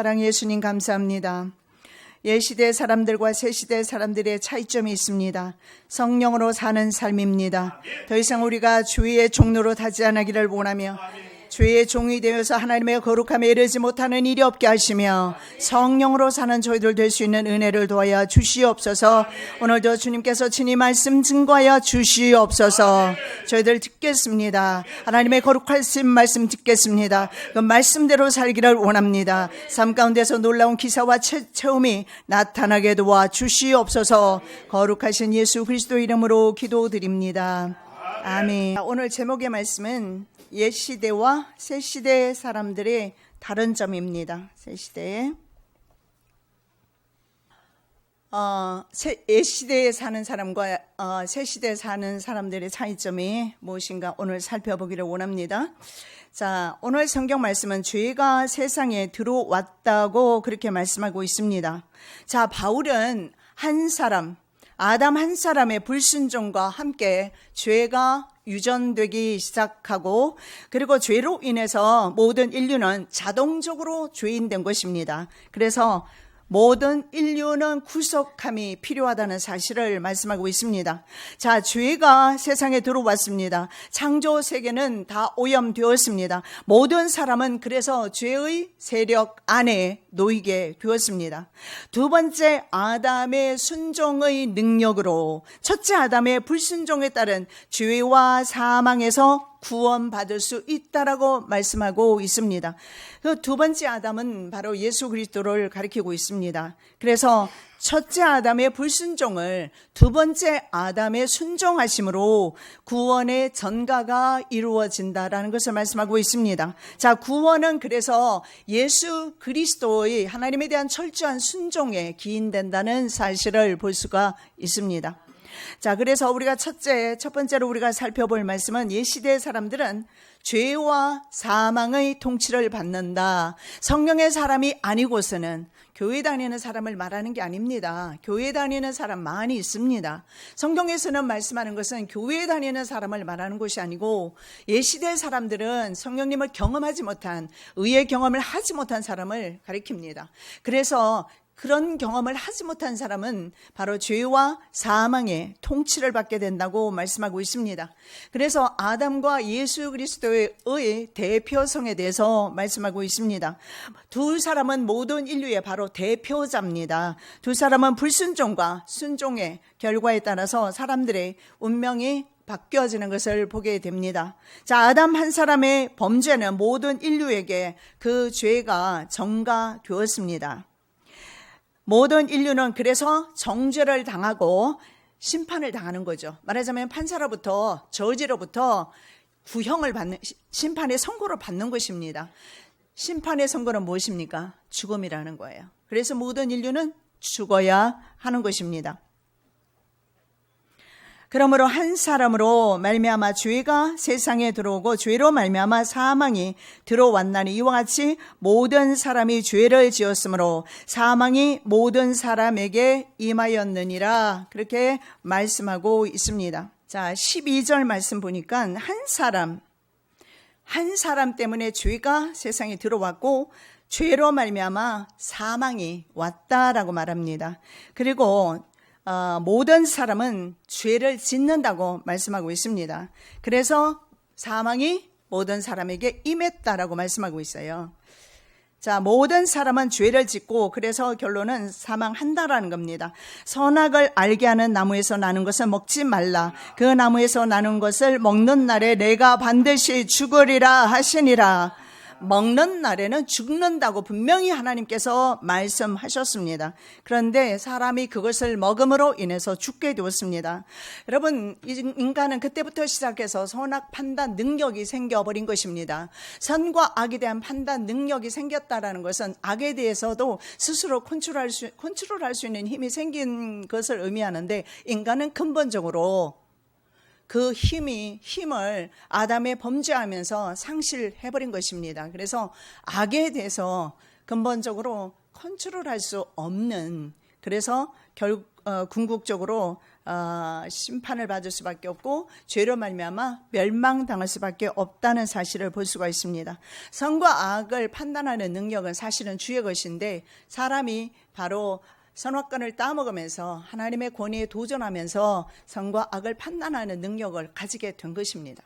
사랑의 예수님 감사합니다. 옛시대 사람들과 새시대 사람들의 차이점이 있습니다. 성령으로 사는 삶입니다. 더 이상 우리가 주의 종로로 타지 않기를 원하며 주의 종이 되어서 하나님의 거룩함에 이르지 못하는 일이 없게 하시며 성령으로 사는 저희들 될 수 있는 은혜를 도하여 주시옵소서. 오늘도 주님께서 친히 말씀 증거하여 주시옵소서. 저희들 듣겠습니다. 하나님의 거룩하신 말씀 듣겠습니다. 그 말씀대로 살기를 원합니다. 삶 가운데서 놀라운 기사와 체험이 나타나게 도와 주시옵소서. 거룩하신 예수 그리스도 이름으로 기도드립니다. 아멘. 오늘 제목의 말씀은 옛시대와 새시대 사람들의 다른 점입니다. 새시대. 옛시대에 사는 사람과 새시대에 사는 사람들의 차이점이 무엇인가 오늘 살펴보기를 원합니다. 자, 오늘 성경 말씀은 죄가 세상에 들어왔다고 그렇게 말씀하고 있습니다. 자, 바울은 한 사람, 아담 한 사람의 불순종과 함께 죄가 유전되기 시작하고 그리고 죄로 인해서 모든 인류는 자동적으로 죄인된 것입니다. 그래서 모든 인류는 구속함이 필요하다는 사실을 말씀하고 있습니다. 자, 죄가 세상에 들어왔습니다. 창조 세계는 다 오염되었습니다. 모든 사람은 그래서 죄의 세력 안에 놓이게 되었습니다. 두 번째 아담의 순종의 능력으로 첫째 아담의 불순종에 따른 죄와 사망에서 구원받을 수 있다라고 말씀하고 있습니다. 그 두 번째 아담은 바로 예수 그리스도를 가리키고 있습니다. 그래서 첫째 아담의 불순종을 두 번째 아담의 순종하심으로 구원의 전가가 이루어진다라는 것을 말씀하고 있습니다. 자, 구원은 그래서 예수 그리스도의 하나님에 대한 철저한 순종에 기인된다는 사실을 볼 수가 있습니다. 자, 그래서 우리가 첫 번째로 우리가 살펴볼 말씀은 옛시대의 사람들은 죄와 사망의 통치를 받는다. 성령의 사람이 아니고서는 교회 다니는 사람을 말하는 게 아닙니다. 교회 다니는 사람 많이 있습니다. 성경에서는 말씀하는 것은 교회 다니는 사람을 말하는 것이 아니고 옛시대 사람들은 성령님을 경험하지 못한, 의의 경험을 하지 못한 사람을 가리킵니다. 그래서 그런 경험을 하지 못한 사람은 바로 죄와 사망의 통치를 받게 된다고 말씀하고 있습니다. 그래서 아담과 예수 그리스도의 대표성에 대해서 말씀하고 있습니다. 두 사람은 모든 인류의 바로 대표자입니다. 두 사람은 불순종과 순종의 결과에 따라서 사람들의 운명이 바뀌어지는 것을 보게 됩니다. 자, 아담 한 사람의 범죄는 모든 인류에게 그 죄가 전가되었습니다. 모든 인류는 그래서 정죄를 당하고 심판을 당하는 거죠. 말하자면 판사로부터, 저지로부터 구형을 받는, 심판의 선고를 받는 것입니다. 심판의 선고는 무엇입니까? 죽음이라는 거예요. 그래서 모든 인류는 죽어야 하는 것입니다. 그러므로 한 사람으로 말미암아 죄가 세상에 들어오고 죄로 말미암아 사망이 들어왔나니 이와 같이 모든 사람이 죄를 지었으므로 사망이 모든 사람에게 임하였느니라. 그렇게 말씀하고 있습니다. 자, 12절 말씀 보니까 한 사람 때문에 죄가 세상에 들어왔고 죄로 말미암아 사망이 왔다라고 말합니다. 그리고 모든 사람은 죄를 짓는다고 말씀하고 있습니다. 그래서 사망이 모든 사람에게 임했다라고 말씀하고 있어요. 자, 모든 사람은 죄를 짓고 그래서 결론은 사망한다라는 겁니다. 선악을 알게 하는 나무에서 나는 것을 먹지 말라. 그 나무에서 나는 것을 먹는 날에 내가 반드시 죽으리라 하시니라. 먹는 날에는 죽는다고 분명히 하나님께서 말씀하셨습니다. 그런데 사람이 그것을 먹음으로 인해서 죽게 되었습니다. 여러분, 인간은 그때부터 시작해서 선악 판단 능력이 생겨버린 것입니다. 선과 악에 대한 판단 능력이 생겼다라는 것은 악에 대해서도 스스로 컨트롤할 수 있는 힘이 생긴 것을 의미하는데 인간은 근본적으로 그 힘을 아담의 범죄하면서 상실해버린 것입니다. 그래서 악에 대해서 근본적으로 컨트롤할 수 없는, 그래서 궁극적으로 심판을 받을 수밖에 없고 죄로 말미암아 멸망당할 수밖에 없다는 사실을 볼 수가 있습니다. 선과 악을 판단하는 능력은 사실은 주의 것인데 사람이 바로 선악과를 따먹으면서 하나님의 권위에 도전하면서 선과 악을 판단하는 능력을 가지게 된 것입니다.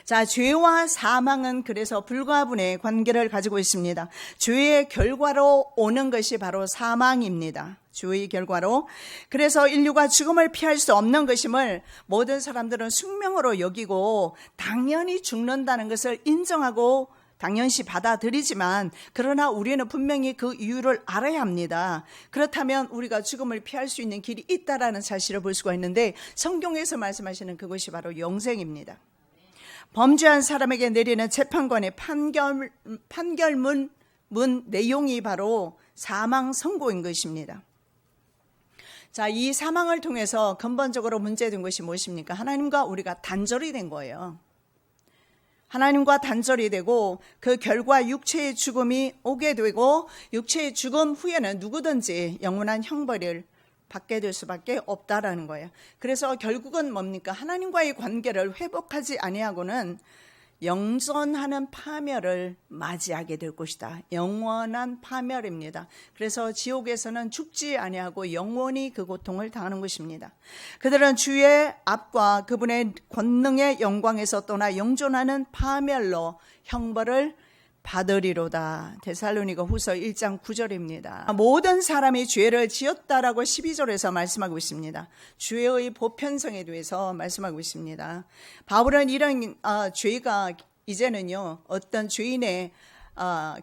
자, 죄와 사망은 그래서 불가분의 관계를 가지고 있습니다. 죄의 결과로 오는 것이 바로 사망입니다. 죄의 결과로. 그래서 인류가 죽음을 피할 수 없는 것임을 모든 사람들은 숙명으로 여기고 당연히 죽는다는 것을 인정하고 당연시 받아들이지만 그러나 우리는 분명히 그 이유를 알아야 합니다. 그렇다면 우리가 죽음을 피할 수 있는 길이 있다라는 사실을 볼 수가 있는데 성경에서 말씀하시는 그것이 바로 영생입니다. 범죄한 사람에게 내리는 재판관의 판결문 내용이 바로 사망 선고인 것입니다. 자, 이 사망을 통해서 근본적으로 문제된 것이 무엇입니까? 하나님과 우리가 단절이 된 거예요. 하나님과 단절이 되고 그 결과 육체의 죽음이 오게 되고 육체의 죽음 후에는 누구든지 영원한 형벌을 받게 될 수밖에 없다라는 거예요. 그래서 결국은 뭡니까? 하나님과의 관계를 회복하지 아니하고는 영전하는 파멸을 맞이하게 될 것이다. 영원한 파멸입니다. 그래서 지옥에서는 죽지 아니하고 영원히 그 고통을 당하는 것입니다. 그들은 주의 앞과 그분의 권능의 영광에서 떠나 영존하는 파멸로 형벌을 받으리로다. 데살로니가 후서 1장 9절입니다. 모든 사람이 죄를 지었다라고 12절에서 말씀하고 있습니다. 죄의 보편성에 대해서 말씀하고 있습니다. 바울은 이런 죄가 이제는요 어떤 죄인의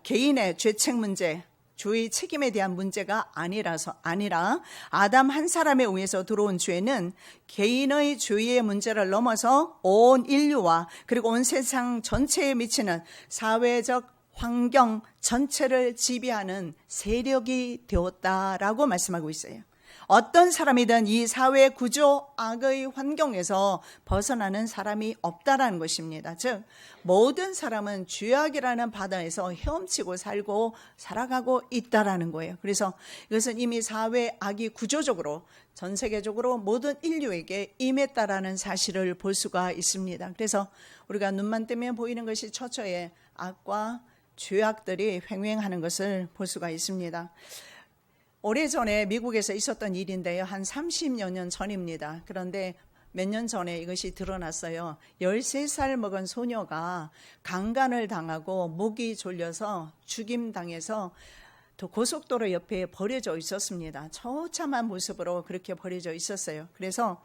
개인의 죄책 문제, 죄의 책임에 대한 문제가 아니라 아담 한 사람에 의해서 들어온 죄는 개인의 죄의 문제를 넘어서 온 인류와 그리고 온 세상 전체에 미치는 사회적 환경 전체를 지배하는 세력이 되었다라고 말씀하고 있어요. 어떤 사람이든 이 사회 구조 악의 환경에서 벗어나는 사람이 없다라는 것입니다. 즉 모든 사람은 죄악이라는 바다에서 헤엄치고 살고 살아가고 있다라는 거예요. 그래서 이것은 이미 사회 악이 구조적으로 전 세계적으로 모든 인류에게 임했다라는 사실을 볼 수가 있습니다. 그래서 우리가 눈만 뜨면 보이는 것이 처처의 악과 죄악들이 횡행하는 것을 볼 수가 있습니다. 오래전에 미국에서 있었던 일인데요. 한 30여 년 전입니다. 그런데 몇 년 전에 이것이 드러났어요. 13살 먹은 소녀가 강간을 당하고 목이 졸려서 죽임당해서 또 고속도로 옆에 버려져 있었습니다. 처참한 모습으로 그렇게 버려져 있었어요. 그래서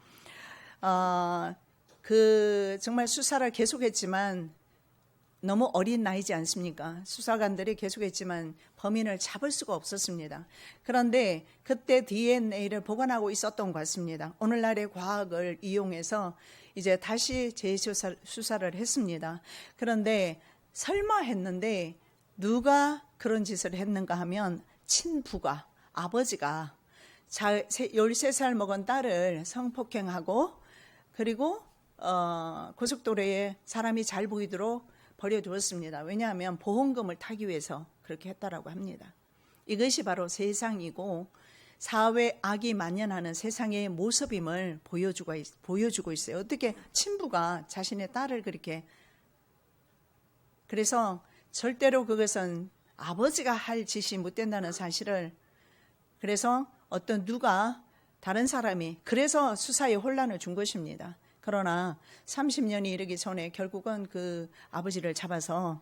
정말 수사를 계속했지만 너무 어린 나이지 않습니까? 수사관들이 계속했지만 범인을 잡을 수가 없었습니다. 그런데 그때 DNA를 보관하고 있었던 것 같습니다. 오늘날의 과학을 이용해서 이제 다시 재수사를 했습니다. 그런데 설마 했는데 누가 그런 짓을 했는가 하면 친부가, 아버지가 13살 먹은 딸을 성폭행하고 그리고 고속도로에 사람이 잘 보이도록 버려두었습니다. 왜냐하면 보험금을 타기 위해서 그렇게 했다라고 합니다. 이것이 바로 세상이고 사회 악이 만연하는 세상의 모습임을 보여주고 있어요. 어떻게 친부가 자신의 딸을 그렇게, 그래서 절대로 그것은 아버지가 할 짓이 못 된다는 사실을, 그래서 다른 사람이 그래서 수사에 혼란을 준 것입니다. 그러나 30년이 이르기 전에 결국은 그 아버지를 잡아서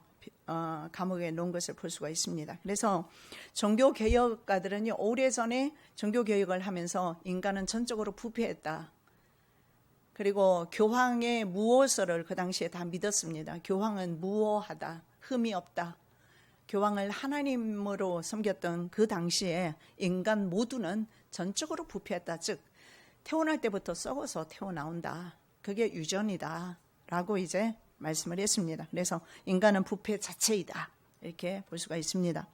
감옥에 놓은 것을 볼 수가 있습니다. 그래서 종교개혁가들은 오래전에 종교개혁을 하면서 인간은 전적으로 부패했다. 그리고 교황의 무오서를 그 당시에 다 믿었습니다. 교황은 무오하다, 흠이 없다. 교황을 하나님으로 섬겼던 그 당시에 인간 모두는 전적으로 부패했다. 즉 태어날 때부터 썩어서 태어나온다. 그게 유전이다 라고 이제 말씀을 했습니다. 그래서 인간은 부패 자체이다 이렇게 볼 수가 있습니다.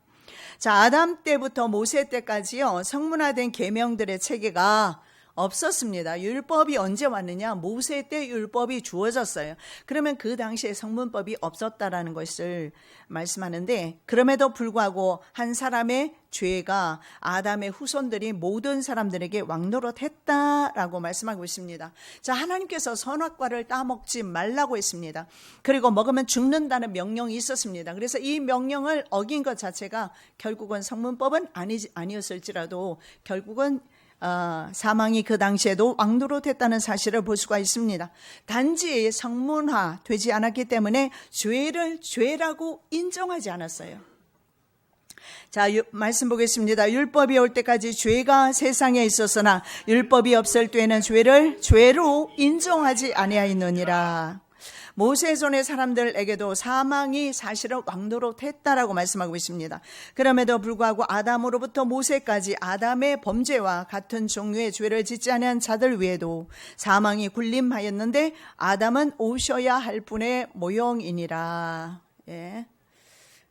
자, 아담 때부터 모세 때까지요 성문화된 계명들의 체계가 없었습니다. 율법이 언제 왔느냐? 모세 때 율법이 주어졌어요. 그러면 그 당시에 성문법이 없었다라는 것을 말씀하는데, 그럼에도 불구하고 한 사람의 죄가 아담의 후손들이 모든 사람들에게 왕노릇했다라고 말씀하고 있습니다. 자, 하나님께서 선악과를 따먹지 말라고 했습니다. 그리고 먹으면 죽는다는 명령이 있었습니다. 그래서 이 명령을 어긴 것 자체가 결국은 성문법은 아니었을지라도 결국은 사망이 그 당시에도 왕노릇했다는 사실을 볼 수가 있습니다. 단지 성문화 되지 않았기 때문에 죄를 죄라고 인정하지 않았어요. 자, 말씀 보겠습니다. 율법이 올 때까지 죄가 세상에 있었으나 율법이 없을 때에는 죄를 죄로 인정하지 아니하였느니라. 모세의 손의 사람들에게도 사망이 사실은 왕노릇했다라고 말씀하고 있습니다. 그럼에도 불구하고 아담으로부터 모세까지 아담의 범죄와 같은 종류의 죄를 짓지 않은 자들 외에도 사망이 군림하였는데 아담은 오셔야 할 분의 모형이니라. 예.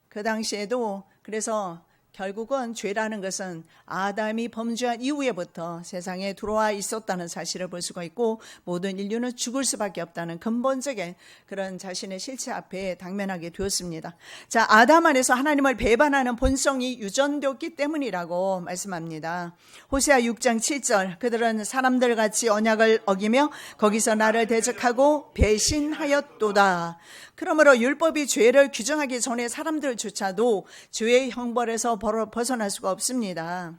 그 당시에도 그래서 결국은 죄라는 것은 아담이 범죄한 이후에부터 세상에 들어와 있었다는 사실을 볼 수가 있고, 모든 인류는 죽을 수밖에 없다는 근본적인 그런 자신의 실체 앞에 당면하게 되었습니다. 자, 아담 안에서 하나님을 배반하는 본성이 유전되었기 때문이라고 말씀합니다. 호세아 6장 7절, 그들은 사람들같이 언약을 어기며 거기서 나를 대적하고 배신하였도다. 그러므로 율법이 죄를 규정하기 전에 사람들조차도 죄의 형벌에서 벗어날 수가 없습니다.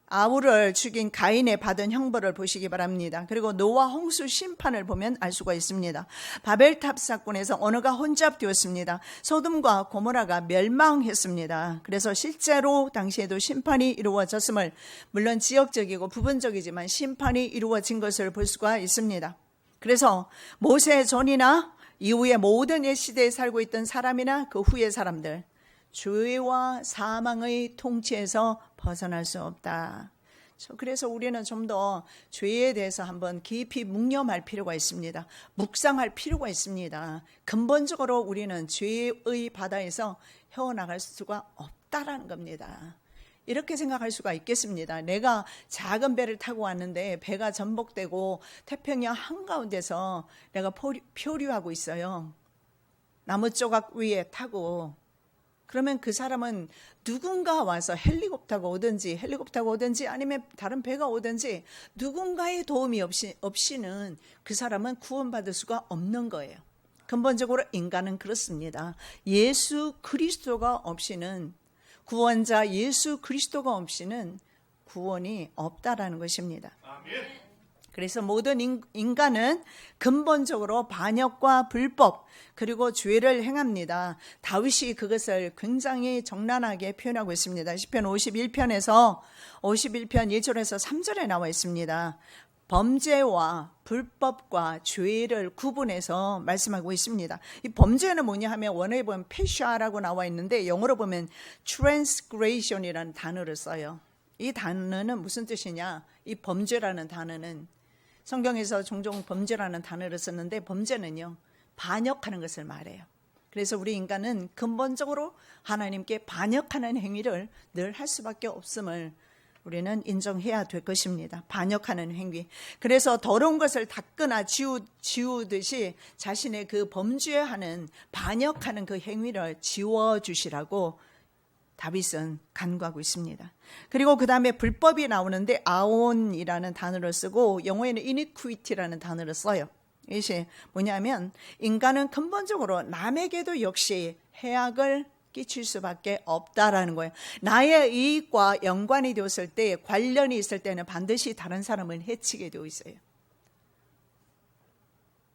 아울을 죽인 가인에 받은 형벌을 보시기 바랍니다. 그리고 노아 홍수 심판을 보면 알 수가 있습니다. 바벨탑 사건에서 언어가 혼잡되었습니다. 소돔과 고모라가 멸망했습니다. 그래서 실제로 당시에도 심판이 이루어졌음을, 물론 지역적이고 부분적이지만 심판이 이루어진 것을 볼 수가 있습니다. 그래서 모세 전이나 이후에 모든 옛 시대에 살고 있던 사람이나 그 후의 사람들, 죄와 사망의 통치에서 벗어날 수 없다. 그래서 우리는 좀 더 죄에 대해서 한번 깊이 묵념할 필요가 있습니다. 묵상할 필요가 있습니다. 근본적으로 우리는 죄의 바다에서 헤어나갈 수가 없다라는 겁니다. 이렇게 생각할 수가 있겠습니다. 내가 작은 배를 타고 왔는데 배가 전복되고 태평양 한가운데서 내가 표류하고 있어요. 나무 조각 위에 타고. 그러면 그 사람은 누군가 와서 헬리콥터가 오든지 아니면 다른 배가 오든지 누군가의 도움이 없이는 그 사람은 구원받을 수가 없는 거예요. 근본적으로 인간은 그렇습니다. 예수 그리스도가 없이는, 구원자 예수 그리스도가 없이는 구원이 없다라는 것입니다. 그래서 모든 인간은 근본적으로 반역과 불법 그리고 죄를 행합니다. 다윗이 그것을 굉장히 적나라하게 표현하고 있습니다. 시편 51편에서 51편 1절에서 3절에 나와 있습니다. 범죄와 불법과 죄를 구분해서 말씀하고 있습니다. 이 범죄는 뭐냐 하면 원어에 보면 페샤라고 나와 있는데 영어로 보면 transgression이라는 단어를 써요. 이 단어는 무슨 뜻이냐? 이 범죄라는 단어는 성경에서 종종 범죄라는 단어를 썼는데 범죄는요, 반역하는 것을 말해요. 그래서 우리 인간은 근본적으로 하나님께 반역하는 행위를 늘 할 수밖에 없음을 우리는 인정해야 될 것입니다. 반역하는 행위. 그래서 더러운 것을 닦거나 지우듯이 자신의 그 범죄하는, 반역하는 그 행위를 지워주시라고 다윗은 간구하고 있습니다. 그리고 그 다음에 불법이 나오는데 아온이라는 단어를 쓰고 영어에는 iniquity라는 단어를 써요. 이것이 뭐냐면 인간은 근본적으로 남에게도 역시 해악을 끼칠 수밖에 없다라는 거예요. 나의 이익과 연관이 되었을 때, 관련이 있을 때는 반드시 다른 사람을 해치게 되어 있어요.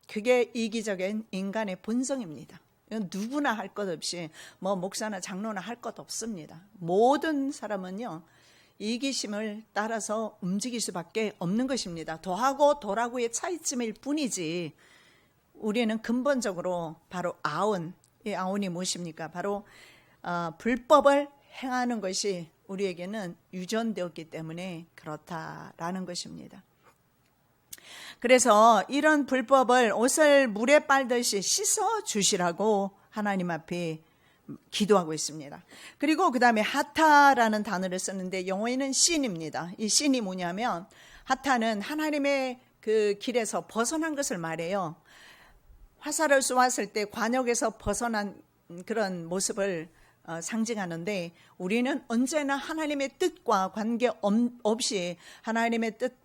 그게 이기적인 인간의 본성입니다. 누구나 할 것 없이, 목사나 장로나 할 것 없습니다. 모든 사람은요, 이기심을 따라서 움직일 수밖에 없는 것입니다. 더하고 덜하고의 차이점일 뿐이지, 우리는 근본적으로 바로 아온, 이 아온이 무엇입니까? 바로 불법을 행하는 것이 우리에게는 유전되었기 때문에 그렇다라는 것입니다. 그래서 이런 불법을 옷을 물에 빨듯이 씻어 주시라고 하나님 앞에 기도하고 있습니다. 그리고 그 다음에 하타라는 단어를 썼는데 영어에는 신입니다. 이 신이 뭐냐면 하타는 하나님의 그 길에서 벗어난 것을 말해요. 화살을 쏘았을 때 관역에서 벗어난 그런 모습을 상징하는데 우리는 언제나 하나님의 뜻과 관계없이 하나님의 뜻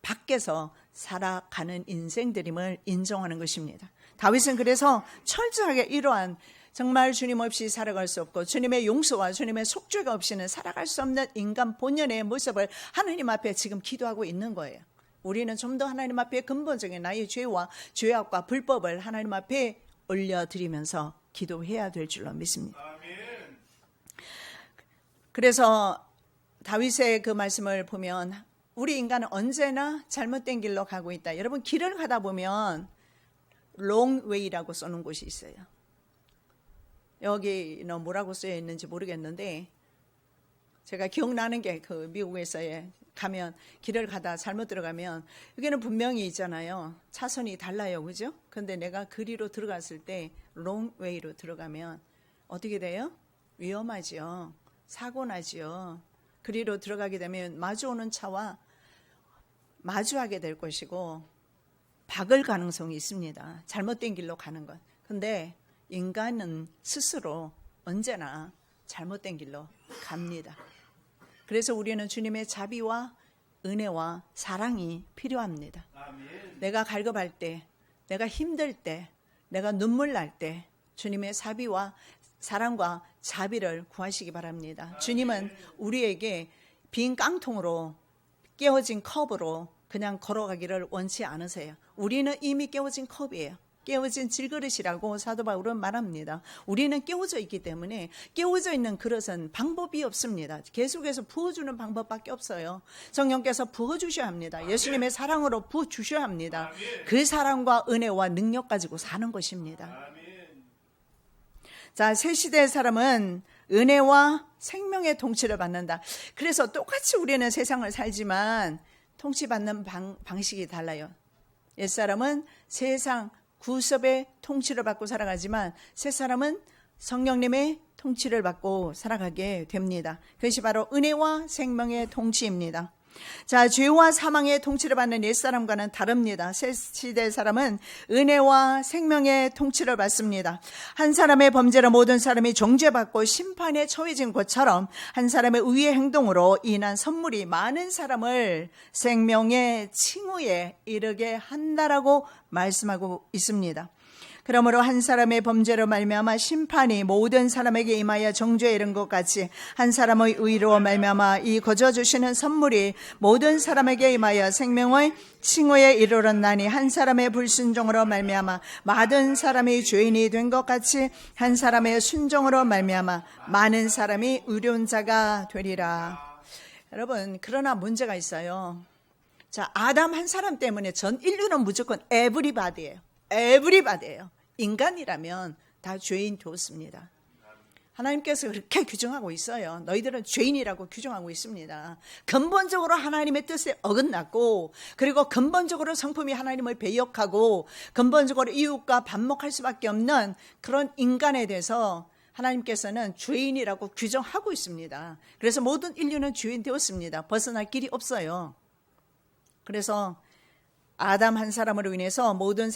밖에서 살아가는 인생들임을 인정하는 것입니다. 다윗은 그래서 철저하게 이러한 정말 주님 없이 살아갈 수 없고 주님의 용서와 주님의 속죄가 없이는 살아갈 수 없는 인간 본연의 모습을 하나님 앞에 지금 기도하고 있는 거예요. 우리는 좀 더 하나님 앞에 근본적인 나의 죄와 죄악과 불법을 하나님 앞에 올려드리면서 기도해야 될 줄로 믿습니다. 그래서 다윗의 그 말씀을 보면 우리 인간은 언제나 잘못된 길로 가고 있다. 여러분 길을 가다 보면 롱웨이라고 써놓은 곳이 있어요. 여기는 뭐라고 쓰여 있는지 모르겠는데 제가 기억나는 게 그 미국에서의 가면 길을 가다 잘못 들어가면 여기는 분명히 있잖아요. 차선이 달라요. 그죠? 근데 내가 그리로 들어갔을 때 롱웨이로 들어가면 어떻게 돼요? 위험하지요. 사고 나지요. 그리로 들어가게 되면 마주오는 차와 마주하게 될 것이고 박을 가능성이 있습니다. 잘못된 길로 가는 것. 근데 인간은 스스로 언제나 잘못된 길로 갑니다. 그래서 우리는 주님의 자비와 은혜와 사랑이 필요합니다. 내가 갈급할 때, 내가 힘들 때, 내가 눈물 날 때 주님의 자비와 사랑과 자비를 구하시기 바랍니다. 주님은 우리에게 빈 깡통으로 깨어진 컵으로 그냥 걸어가기를 원치 않으세요. 우리는 이미 깨어진 컵이에요. 깨어진 질그릇이라고 사도 바울은 말합니다. 우리는 깨어져 있기 때문에 깨어져 있는 그릇은 방법이 없습니다. 계속해서 부어주는 방법밖에 없어요. 성령께서 부어주셔야 합니다. 예수님의 사랑으로 부어주셔야 합니다. 그 사랑과 은혜와 능력 가지고 사는 것입니다. 자, 새 시대의 사람은 은혜와 생명의 통치를 받는다. 그래서 똑같이 우리는 세상을 살지만 통치받는 방식이 달라요. 옛사람은 세상 구섭의 통치를 받고 살아가지만 새 사람은 성령님의 통치를 받고 살아가게 됩니다. 그것이 바로 은혜와 생명의 통치입니다. 자, 죄와 사망의 통치를 받는 옛사람과는 다릅니다. 새 시대 사람은 은혜와 생명의 통치를 받습니다. 한 사람의 범죄로 모든 사람이 정죄받고 심판에 처해진 것처럼 한 사람의 의의 행동으로 인한 선물이 많은 사람을 생명의 칭후에 이르게 한다라고 말씀하고 있습니다. 그러므로 한 사람의 범죄로 말미암아 심판이 모든 사람에게 임하여 정죄에 이른 것 같이 한 사람의 의로 말미암아 이 거저 주시는 선물이 모든 사람에게 임하여 생명의 칭호에 이르렀나니 한 사람의 불순종으로 말미암아 많은 사람이 죄인이 된 것 같이 한 사람의 순종으로 말미암아 많은 사람이 의론자가 되리라. 여러분, 그러나 문제가 있어요. 자, 아담 한 사람 때문에 전 인류는 무조건 에브리바디예요. 에브리바디예요. 인간이라면 다 죄인 되었습니다. 하나님께서 그렇게 규정하고 있어요. 너희들은 죄인이라고 규정하고 있습니다. 근본적으로 하나님의 뜻에 어긋났고 그리고 근본적으로 성품이 하나님을 배역하고 근본적으로 이웃과 반목할 수밖에 없는 그런 인간에 대해서 하나님께서는 죄인이라고 규정하고 있습니다. 그래서 모든 인류는 죄인 되었습니다. 벗어날 길이 없어요. 그래서 아담 한 사람으로 인해서 모든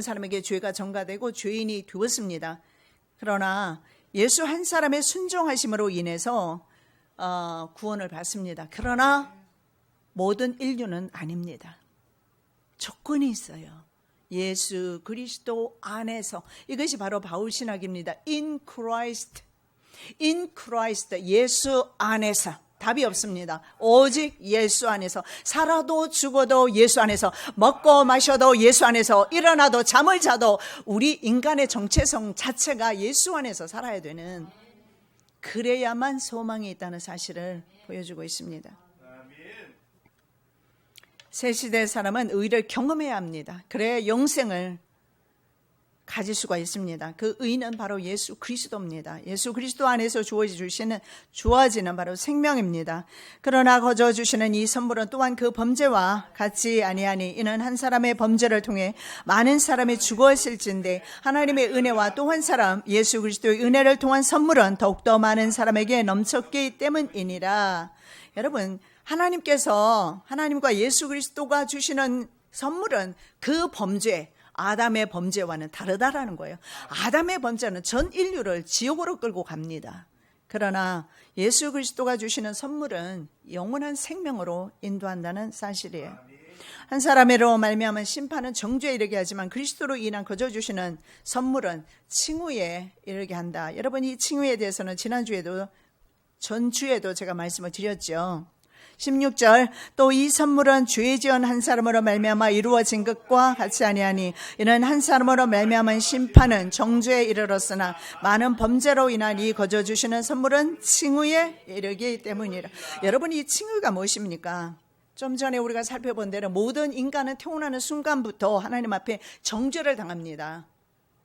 사람에게 죄가 전가되고 죄인이 되었습니다. 그러나 예수 한 사람의 순종하심으로 인해서 구원을 받습니다. 그러나 모든 인류는 아닙니다. 조건이 있어요. 예수 그리스도 안에서. 이것이 바로 바울 신학입니다. In Christ, 예수 안에서. 답이 없습니다. 오직 예수 안에서. 살아도 죽어도 예수 안에서. 먹고 마셔도 예수 안에서. 일어나도 잠을 자도 우리 인간의 정체성 자체가 예수 안에서 살아야 되는, 그래야만 소망이 있다는 사실을 보여주고 있습니다. 새 시대 사람은 의를 경험해야 합니다. 그래야 영생을 가질 수가 있습니다. 그 의는 바로 예수 그리스도입니다. 예수 그리스도 안에서 주어지는 바로 생명입니다. 그러나 거저 주시는 이 선물은 또한 그 범죄와 같지 아니하니 이는 한 사람의 범죄를 통해 많은 사람이 죽었을진데 하나님의 은혜와 또 한 사람 예수 그리스도의 은혜를 통한 선물은 더욱더 많은 사람에게 넘쳤기 때문이니라. 여러분, 하나님과 예수 그리스도가 주시는 선물은 그 범죄, 아담의 범죄와는 다르다라는 거예요. 아담의 범죄는 전 인류를 지옥으로 끌고 갑니다. 그러나 예수 그리스도가 주시는 선물은 영원한 생명으로 인도한다는 사실이에요. 한 사람으로 말미암은 심판은 정죄에 이르게 하지만 그리스도로 인한 거저 주시는 선물은 칭의에 이르게 한다. 여러분, 이 칭의에 대해서는 전주에도 제가 말씀을 드렸죠. 16절, 또 이 선물은 죄 지은 한 사람으로 말미암아 이루어진 것과 같이 아니하니 이는 한 사람으로 말미암은 심판은 정죄에 이르렀으나 많은 범죄로 인한 이 거저 주시는 선물은 칭의에 이르기 때문이라. 여러분, 이 칭의가 무엇입니까? 좀 전에 우리가 살펴본 대로 모든 인간은 태어나는 순간부터 하나님 앞에 정죄를 당합니다.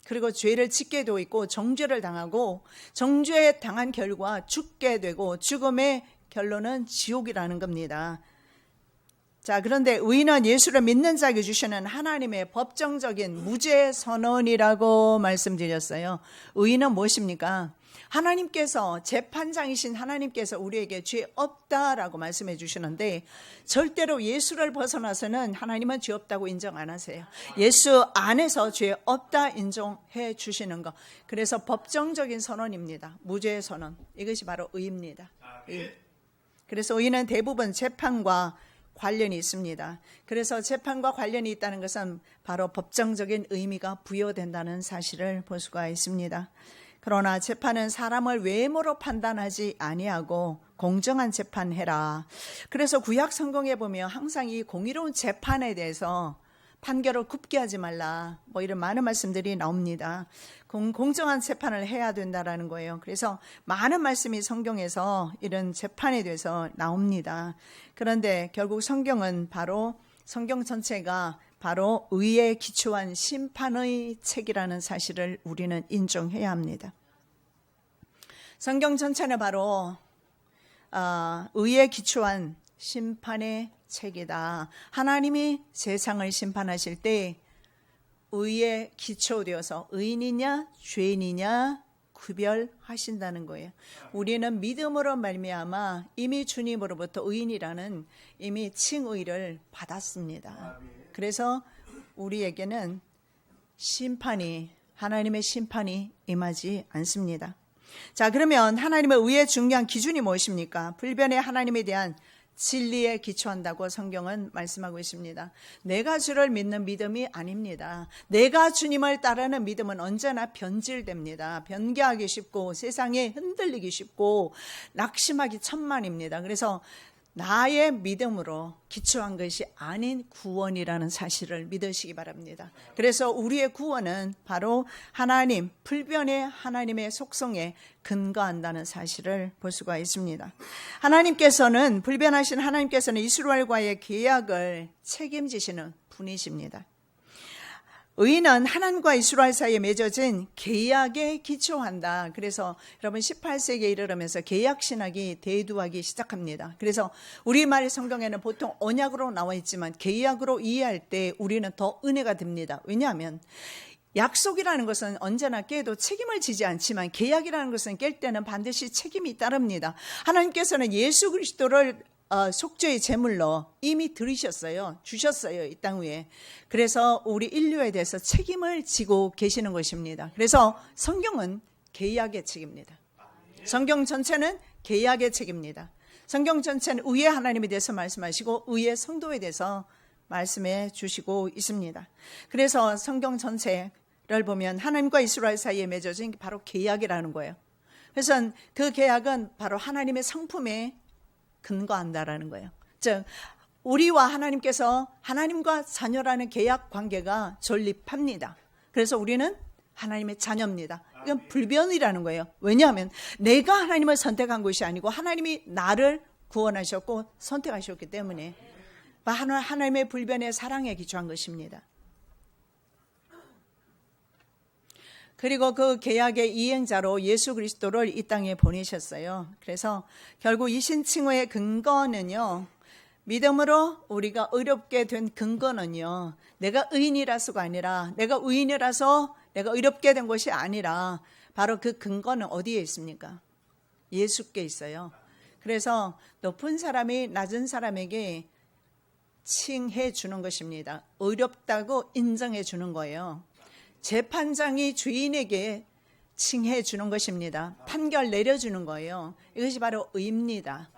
그리고 죄를 짓게도 있고 정죄를 당하고 정죄에 당한 결과 죽게 되고 죽음의 결론은 지옥이라는 겁니다. 자, 그런데 의인은 예수를 믿는 자에게 주시는 하나님의 법정적인 무죄 선언이라고 말씀드렸어요. 의인은 무엇입니까? 하나님께서, 재판장이신 하나님께서 우리에게 죄 없다라고 말씀해 주시는데 절대로 예수를 벗어나서는 하나님은 죄 없다고 인정 안 하세요. 예수 안에서 죄 없다 인정해 주시는 것. 그래서 법정적인 선언입니다. 무죄 선언. 이것이 바로 의입니다. 그래서 의는 대부분 재판과 관련이 있습니다. 그래서 재판과 관련이 있다는 것은 바로 법정적인 의미가 부여된다는 사실을 볼 수가 있습니다. 그러나 재판은 사람을 외모로 판단하지 아니하고 공정한 재판해라. 그래서 구약 성경에 보면 항상 이 공의로운 재판에 대해서 판결을 굽게 하지 말라, 뭐 이런 많은 말씀들이 나옵니다. 공정한 재판을 해야 된다라는 거예요. 그래서 많은 말씀이 성경에서 이런 재판에 대해서 나옵니다. 그런데 결국 성경 전체가 바로 의에 기초한 심판의 책이라는 사실을 우리는 인정해야 합니다. 성경 전체는 바로 의에 기초한 심판의 책이다. 하나님이 세상을 심판하실 때 의에 기초되어서 의인이냐 죄인이냐 구별하신다는 거예요. 우리는 믿음으로 말미암아 이미 주님으로부터 의인이라는 이미 칭의를 받았습니다. 그래서 우리에게는 하나님의 심판이 임하지 않습니다. 자, 그러면 하나님의 의의 중요한 기준이 무엇입니까? 불변의 하나님에 대한 진리에 기초한다고 성경은 말씀하고 있습니다. 내가 주를 믿는 믿음이 아닙니다. 내가 주님을 따르는 믿음은 언제나 변질됩니다. 변개하기 쉽고 세상에 흔들리기 쉽고 낙심하기 천만입니다. 그래서 나의 믿음으로 기초한 것이 아닌 구원이라는 사실을 믿으시기 바랍니다. 그래서 우리의 구원은 바로 불변의 하나님의 속성에 근거한다는 사실을 볼 수가 있습니다. 불변하신 하나님께서는 이스라엘과의 계약을 책임지시는 분이십니다. 의인은 하나님과 이스라엘 사이에 맺어진 계약에 기초한다. 그래서 여러분 18세기에 이르면서 계약신학이 대두하기 시작합니다. 그래서 우리말 성경에는 보통 언약으로 나와 있지만 계약으로 이해할 때 우리는 더 은혜가 됩니다. 왜냐하면 약속이라는 것은 언제나 깨도 책임을 지지 않지만 계약이라는 것은 깰 때는 반드시 책임이 따릅니다. 하나님께서는 예수 그리스도를 속죄의 제물로 이미 주셨어요, 이 땅 위에. 그래서 우리 인류에 대해서 책임을 지고 계시는 것입니다. 그래서 성경은 계약의 책입니다. 성경 전체는 계약의 책입니다. 성경 전체는 의의 하나님에 대해서 말씀하시고 의의 성도에 대해서 말씀해 주시고 있습니다. 그래서 성경 전체를 보면 하나님과 이스라엘 사이에 맺어진 게 바로 계약이라는 거예요. 그래서 그 계약은 바로 하나님의 성품에 근거한다라는 거예요. 즉 우리와 하나님께서 하나님과 자녀라는 계약 관계가 존립합니다. 그래서 우리는 하나님의 자녀입니다. 이건 불변이라는 거예요. 왜냐하면 내가 하나님을 선택한 것이 아니고 하나님이 나를 구원하셨고 선택하셨기 때문에 하나님의 불변의 사랑에 기초한 것입니다. 그리고 그 계약의 이행자로 예수 그리스도를 이 땅에 보내셨어요. 그래서 결국 이 신칭호의 근거는요, 믿음으로 우리가 의롭게 된 근거는요, 내가 의인이라서가 아니라, 내가 의인이라서 내가 의롭게 된 것이 아니라, 바로 그 근거는 어디에 있습니까? 예수께 있어요. 그래서 높은 사람이 낮은 사람에게 칭해 주는 것입니다. 의롭다고 인정해 주는 거예요. 재판장이 주인에게 칭해 주는 것입니다. 판결 내려주는 거예요. 이것이 바로 의입니다.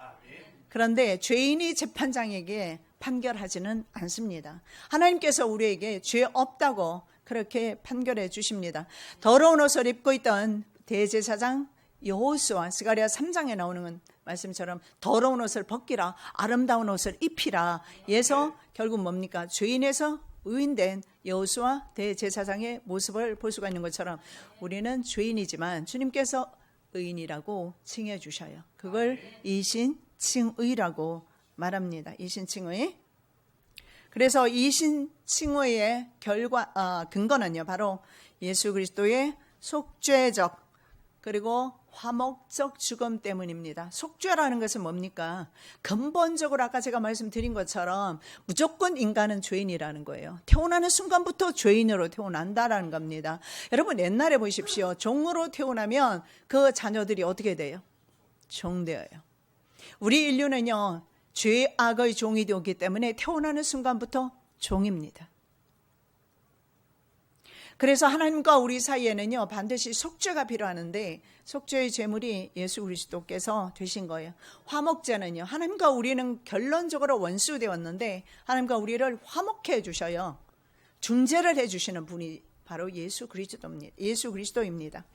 그런데 죄인이 재판장에게 판결하지는 않습니다. 하나님께서 우리에게 죄 없다고 그렇게 판결해 주십니다. 더러운 옷을 입고 있던 대제사장 여호수아, 스가랴 3장에 나오는 말씀처럼 더러운 옷을 벗기라, 아름다운 옷을 입히라. 예서 결국 뭡니까? 죄인에서 의인된 여호수아 대제사장의 모습을 볼 수가 있는 것처럼 우리는 죄인이지만 주님께서 의인이라고 칭해 주셔요. 그걸 이신칭의라고 말합니다. 이신칭의. 그래서 이신칭의의 근거는요, 바로 예수 그리스도의 속죄적 그리고 화목적 죽음 때문입니다. 속죄라는 것은 뭡니까? 근본적으로 아까 제가 말씀드린 것처럼 무조건 인간은 죄인이라는 거예요. 태어나는 순간부터 죄인으로 태어난다라는 겁니다. 여러분 옛날에 보십시오. 종으로 태어나면 그 자녀들이 어떻게 돼요? 종되어요. 우리 인류는요, 죄악의 종이 되었기 때문에 태어나는 순간부터 종입니다. 그래서 하나님과 우리 사이에는요, 반드시 속죄가 필요하는데 속죄의 제물이 예수 그리스도께서 되신 거예요. 화목제는요, 하나님과 우리는 결론적으로 원수되었는데 하나님과 우리를 화목해 해 주셔요. 중재를 해 주시는 분이 바로 예수 그리스도입니다.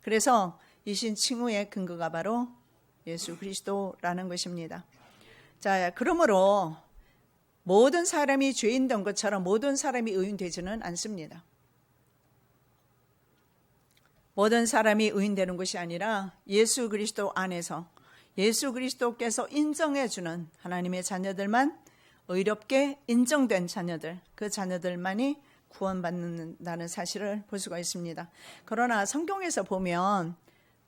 그래서 이신칭후의 근거가 바로 예수 그리스도라는 것입니다. 자, 그러므로 모든 사람이 죄인 된 것처럼 모든 사람이 의인 되지는 않습니다. 모든 사람이 의인되는 것이 아니라 예수 그리스도 안에서 예수 그리스도께서 인정해 주는 하나님의 자녀들만, 의롭게 인정된 자녀들, 그 자녀들만이 구원받는다는 사실을 볼 수가 있습니다. 그러나 성경에서 보면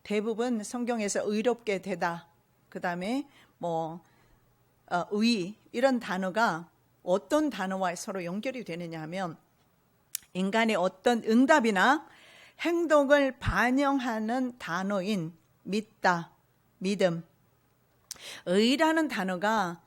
대부분 성경에서 의롭게 되다, 그 다음에 의, 이런 단어가 어떤 단어와 서로 연결이 되느냐 하면 인간의 어떤 응답이나 행동을 반영하는 단어인 믿다, 믿음. 의라는 단어가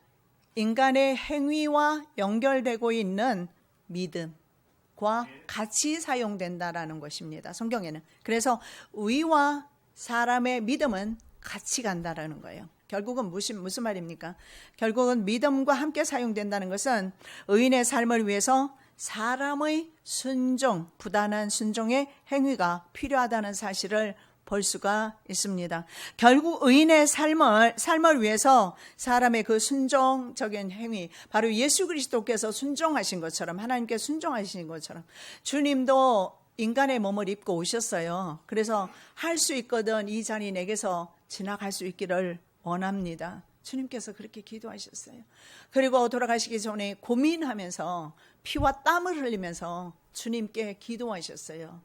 인간의 행위와 연결되고 있는 믿음과 같이 사용된다라는 것입니다. 성경에는. 그래서 의와 사람의 믿음은 같이 간다라는 거예요. 결국은 무슨 말입니까? 결국은 믿음과 함께 사용된다는 것은 의인의 삶을 위해서 사람의 순종, 부단한 순종의 행위가 필요하다는 사실을 볼 수가 있습니다. 결국 의인의 삶을 위해서 사람의 그 순종적인 행위, 바로 예수 그리스도께서 순종하신 것처럼, 하나님께 순종하신 것처럼 주님도 인간의 몸을 입고 오셨어요. 그래서 할 수 있거든 이 잔이 내게서 지나갈 수 있기를 원합니다. 주님께서 그렇게 기도하셨어요. 그리고 돌아가시기 전에 고민하면서 피와 땀을 흘리면서 주님께 기도하셨어요.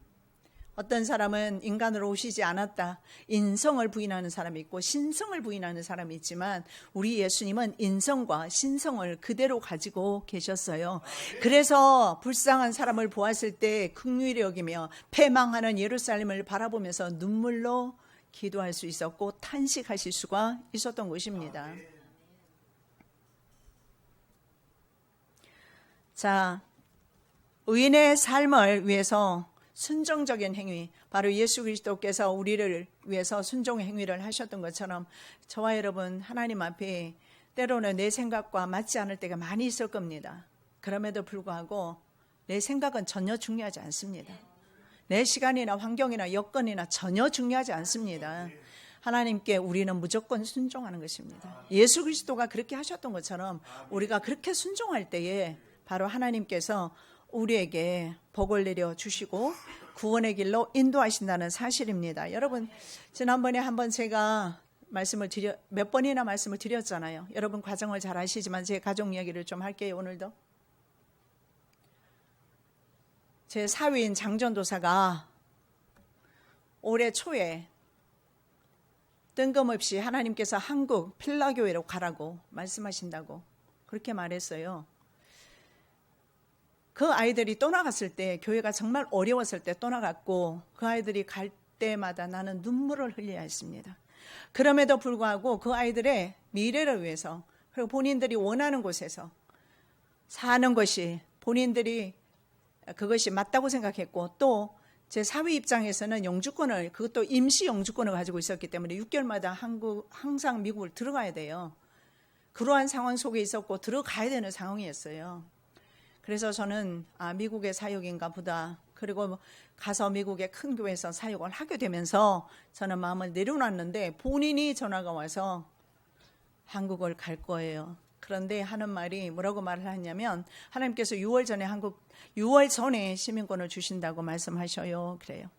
어떤 사람은 인간으로 오시지 않았다, 인성을 부인하는 사람이 있고 신성을 부인하는 사람이 있지만 우리 예수님은 인성과 신성을 그대로 가지고 계셨어요. 그래서 불쌍한 사람을 보았을 때 긍휼히 여기며 패망하는 예루살렘을 바라보면서 눈물로 기도할 수 있었고 탄식하실 수가 있었던 것입니다. 자, 의인의 삶을 위해서 순종적인 행위, 바로 예수 그리스도께서 우리를 위해서 순종의 행위를 하셨던 것처럼 저와 여러분 하나님 앞에 때로는 내 생각과 맞지 않을 때가 많이 있을 겁니다. 그럼에도 불구하고 내 생각은 전혀 중요하지 않습니다. 내 시간이나 환경이나 여건이나 전혀 중요하지 않습니다. 하나님께 우리는 무조건 순종하는 것입니다. 예수 그리스도가 그렇게 하셨던 것처럼 우리가 그렇게 순종할 때에 바로 하나님께서 우리에게 복을 내려 주시고 구원의 길로 인도하신다는 사실입니다. 여러분, 지난번에 한번 제가 몇 번이나 말씀을 드렸잖아요. 여러분 과정을 잘 아시지만 제 가족 이야기를 좀 할게요. 오늘도 제 사위인 장전도사가 올해 초에 뜬금없이 하나님께서 한국 필라교회로 가라고 말씀하신다고 그렇게 말했어요. 그 아이들이 떠나갔을 때, 교회가 정말 어려웠을 때 떠나갔고, 그 아이들이 갈 때마다 나는 눈물을 흘려야 했습니다. 그럼에도 불구하고 그 아이들의 미래를 위해서, 그리고 본인들이 원하는 곳에서 사는 것이 본인들이 그것이 맞다고 생각했고, 또 제 사위 입장에서는 영주권을, 그것도 임시 영주권을 가지고 있었기 때문에 6개월마다 항상 미국을 들어가야 돼요. 그러한 상황 속에 있었고 들어가야 되는 상황이었어요. 그래서 저는 미국의 사역인가 보다. 그리고 가서 미국의 큰 교회에서 사역을 하게 되면서 저는 마음을 내려놨는데 본인이 전화가 와서 한국을 갈 거예요. 그런데 하는 말이 뭐라고 말을 하냐면 하나님께서 6월 전에 시민권을 주신다고 말씀하셔요. 그래요.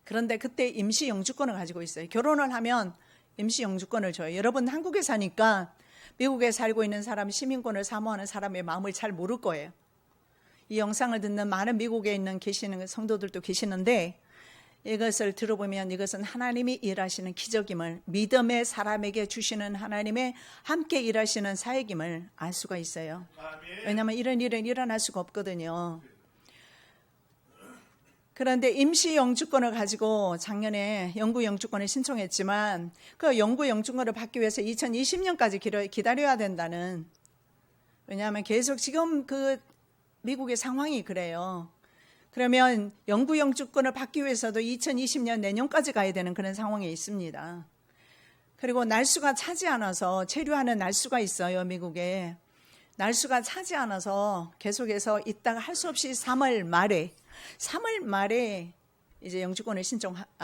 그런데 그때 임시 영주권을 가지고 있어요. 결혼을 하면 임시 영주권을 줘요. 여러분 한국에 사니까 미국에 살고 있는 사람, 시민권을 사모하는 사람의 마음을 잘 모를 거예요. 이 영상을 듣는 많은 미국에 계시는 성도들도 계시는데 이것을 들어보면 이것은 하나님이 일하시는 기적임을, 믿음의 사람에게 주시는 하나님의 함께 일하시는 사역임을 알 수가 있어요. 왜냐하면 이런 일은 일어날 수가 없거든요. 그런데 임시 영주권을 가지고 작년에 영구 영주권을 신청했지만 그 영구 영주권을 받기 위해서 2020년까지 기다려야 된다는, 왜냐하면 계속 지금 그 미국의 상황이 그래요. 그러면 영구 영주권을 받기 위해서도 2020년 내년까지 가야 되는 그런 상황에 있습니다. 그리고 날수가 차지 않아서 체류하는 날수가 있어요. 미국에 날수가 차지 않아서 계속해서 있다가 할 수 없이 3월 말에 이제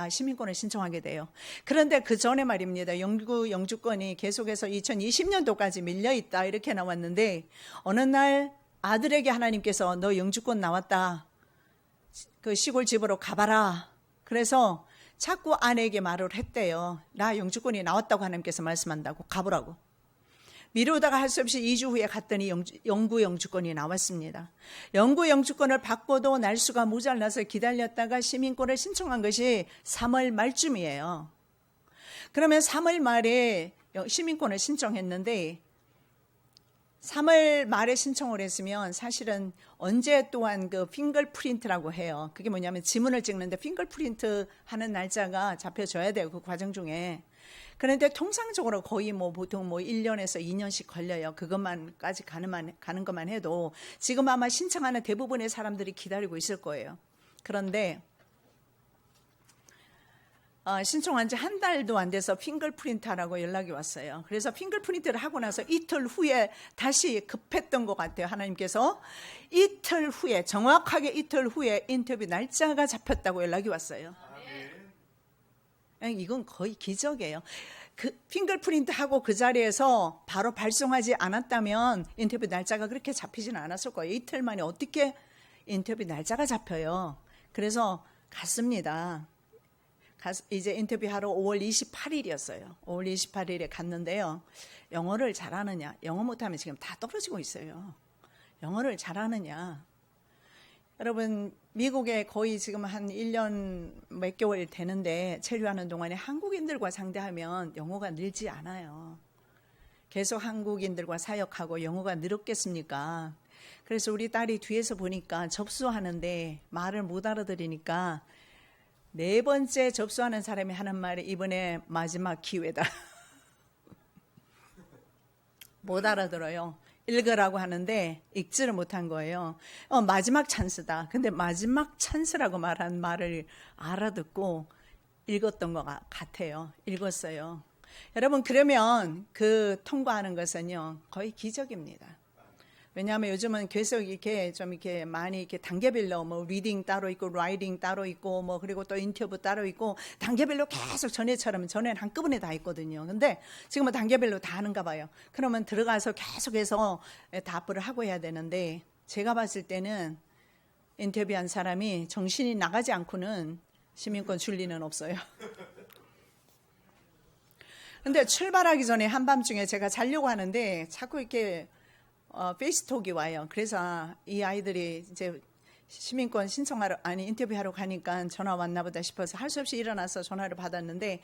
시민권을 신청하게 돼요. 그런데 그 전에 말입니다. 영구 영주권이 계속해서 2020년도까지 밀려 있다 이렇게 나왔는데 어느 날 아들에게 하나님께서 너 영주권 나왔다. 그 시골 집으로 가봐라. 그래서 자꾸 아내에게 말을 했대요. 나 영주권이 나왔다고 하나님께서 말씀한다고 가보라고. 미루다가 할 수 없이 2주 후에 갔더니 영구 영주권이 나왔습니다. 영구 영주권을 받고도 날수가 모자라서 기다렸다가 시민권을 신청한 것이 3월 말쯤이에요. 그러면 3월 말에 시민권을 신청했는데 3월 말에 신청을 했으면 사실은 언제 또한 그 핑거프린트라고 해요. 그게 뭐냐면 지문을 찍는데 핑거프린트 하는 날짜가 잡혀져야 돼요. 그 과정 중에. 그런데 통상적으로 거의 보통 1년에서 2년씩 걸려요. 그것만까지 가는 것만 해도 지금 아마 신청하는 대부분의 사람들이 기다리고 있을 거예요. 그런데 신청한 지 한 달도 안 돼서 핑거프린트하라고 연락이 왔어요. 그래서 핑거프린트를 하고 나서 이틀 후에 다시 급했던 것 같아요. 하나님께서 이틀 후에, 정확하게 이틀 후에 인터뷰 날짜가 잡혔다고 연락이 왔어요. 이건 거의 기적이에요. 그 핑거프린트하고 그 자리에서 바로 발송하지 않았다면 인터뷰 날짜가 그렇게 잡히지는 않았을 거예요. 이틀 만에 어떻게 인터뷰 날짜가 잡혀요. 그래서 갔습니다. 이제 인터뷰하러 5월 28일이었어요. 5월 28일에 갔는데요. 영어를 잘하느냐? 영어 못하면 지금 다 떨어지고 있어요. 영어를 잘하느냐? 여러분 미국에 거의 지금 한 1년 몇 개월 되는데 체류하는 동안에 한국인들과 상대하면 영어가 늘지 않아요. 계속 한국인들과 사역하고 영어가 늘었겠습니까? 그래서 우리 딸이 뒤에서 보니까 접수하는데 말을 못 알아들으니까 4번째 접수하는 사람이 하는 말이 이번에 마지막 기회다. 못 알아들어요. 읽으라고 하는데 읽지를 못한 거예요. 마지막 찬스다. 근데 마지막 찬스라고 말한 말을 알아듣고 읽었던 것 같아요. 읽었어요. 여러분 그러면 그 통과하는 것은요 거의 기적입니다. 왜냐하면 요즘은 계속 이렇게 많이 이렇게 단계별로 리딩 따로 있고 라이팅 따로 있고 그리고 또 인터뷰 따로 있고 단계별로 계속 전에는 한꺼번에 다 있거든요. 근데 지금은 단계별로 다 하는가 봐요. 그러면 들어가서 계속해서 답을 하고 해야 되는데 제가 봤을 때는 인터뷰한 사람이 정신이 나가지 않고는 시민권 줄 리는 없어요. 근데 출발하기 전에 한밤중에 제가 자려고 하는데 자꾸 이렇게 페이스톡이 와요. 그래서 이 아이들이 이제 시민권 신청하러 인터뷰하러 가니까 전화 왔나 보다 싶어서 할 수 없이 일어나서 전화를 받았는데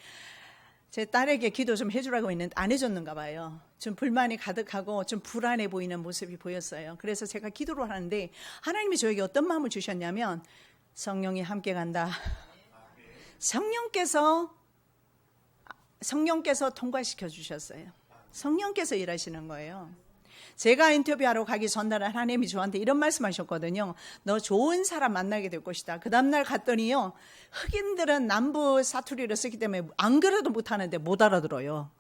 제 딸에게 기도 좀 해주라고 했는데 안 해줬는가 봐요. 좀 불만이 가득하고 좀 불안해 보이는 모습이 보였어요. 그래서 제가 기도를 하는데 하나님이 저에게 어떤 마음을 주셨냐면 성령이 함께 간다. 성령께서 통과시켜 주셨어요. 성령께서 일하시는 거예요. 제가 인터뷰하러 가기 전날 하나님이 저한테 이런 말씀하셨거든요. 너 좋은 사람 만나게 될 것이다. 그 다음날 갔더니요. 흑인들은 남부 사투리를 쓰기 때문에 안 그래도 못하는데 못 알아들어요.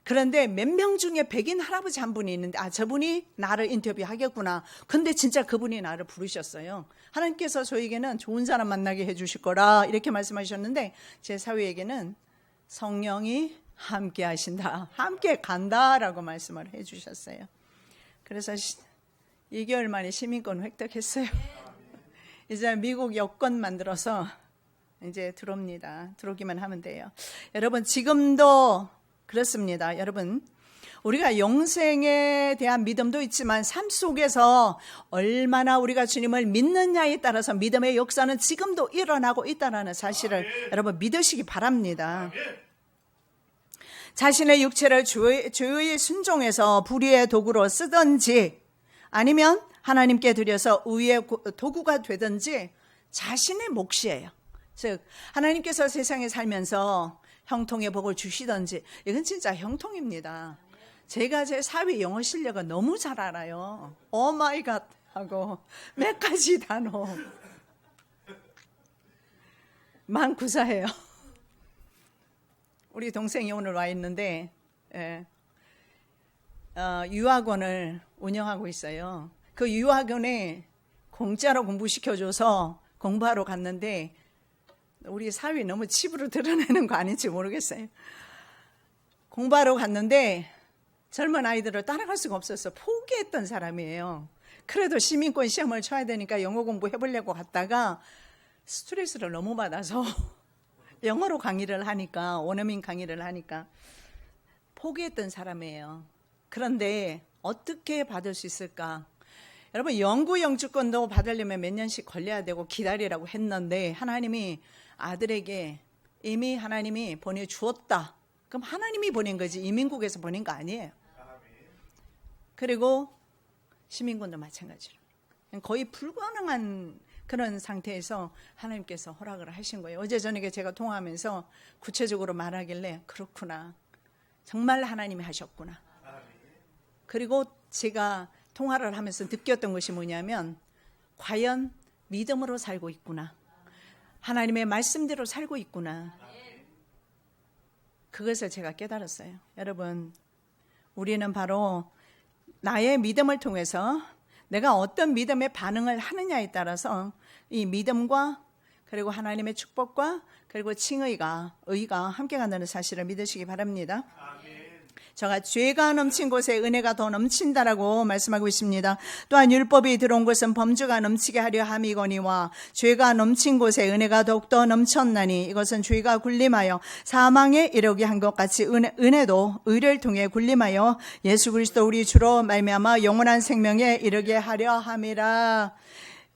그런데 몇 명 중에 백인 할아버지 한 분이 있는데 저분이 나를 인터뷰하겠구나. 근데 진짜 그분이 나를 부르셨어요. 하나님께서 저에게는 좋은 사람 만나게 해주실 거라 이렇게 말씀하셨는데 제 사위에게는 성령이 함께 하신다. 함께 간다라고 말씀을 해주셨어요. 그래서 2개월 만에 시민권 획득했어요. 이제 미국 여권 만들어서 이제 들어옵니다. 들어오기만 하면 돼요. 여러분 지금도 그렇습니다. 여러분 우리가 영생에 대한 믿음도 있지만 삶 속에서 얼마나 우리가 주님을 믿느냐에 따라서 믿음의 역사는 지금도 일어나고 있다는 사실을 여러분 믿으시기 바랍니다. 자신의 육체를 죄의 순종해서 불의의 도구로 쓰든지 아니면 하나님께 드려서 의의 도구가 되든지 자신의 몫이에요. 즉 하나님께서 세상에 살면서 형통의 복을 주시든지 이건 진짜 형통입니다. 제가 제 사위 영어 실력은 너무 잘 알아요. 오 마이 갓 하고 몇 가지 단어 만구사해요. 우리 동생이 오늘 와 있는데 유학원을 운영하고 있어요. 그 유학원에 공짜로 공부시켜줘서 공부하러 갔는데 우리 사위 너무 치부로 드러내는 거 아닌지 모르겠어요. 공부하러 갔는데 젊은 아이들을 따라갈 수가 없어서 포기했던 사람이에요. 그래도 시민권 시험을 쳐야 되니까 영어 공부해보려고 갔다가 스트레스를 너무 받아서 영어로 강의를 하니까 원어민 강의를 하니까 포기했던 사람이에요. 그런데 어떻게 받을 수 있을까? 여러분 영구 영주권도 받으려면 몇 년씩 걸려야 되고 기다리라고 했는데 하나님이 아들에게 이미 하나님이 보내주었다. 그럼 하나님이 보낸 거지 이민국에서 보낸 거 아니에요. 그리고 시민권도 마찬가지로 거의 불가능한 그런 상태에서 하나님께서 허락을 하신 거예요. 어제 저녁에 제가 통화하면서 구체적으로 말하길래 그렇구나. 정말 하나님이 하셨구나. 그리고 제가 통화를 하면서 느꼈던 것이 뭐냐면 과연 믿음으로 살고 있구나. 하나님의 말씀대로 살고 있구나. 그것을 제가 깨달았어요. 여러분, 우리는 바로 나의 믿음을 통해서 내가 어떤 믿음의 반응을 하느냐에 따라서 이 믿음과 그리고 하나님의 축복과 그리고 의가 함께 간다는 사실을 믿으시기 바랍니다. 제가 죄가 넘친 곳에 은혜가 더 넘친다라고 말씀하고 있습니다. 또한 율법이 들어온 것은 범주가 넘치게 하려 함이거니와 죄가 넘친 곳에 은혜가 더욱더 넘쳤나니 이것은 죄가 군림하여 사망에 이르게 한 것 같이 은혜도 의를 통해 군림하여 예수 그리스도 우리 주로 말미암아 영원한 생명에 이르게 하려 함이라.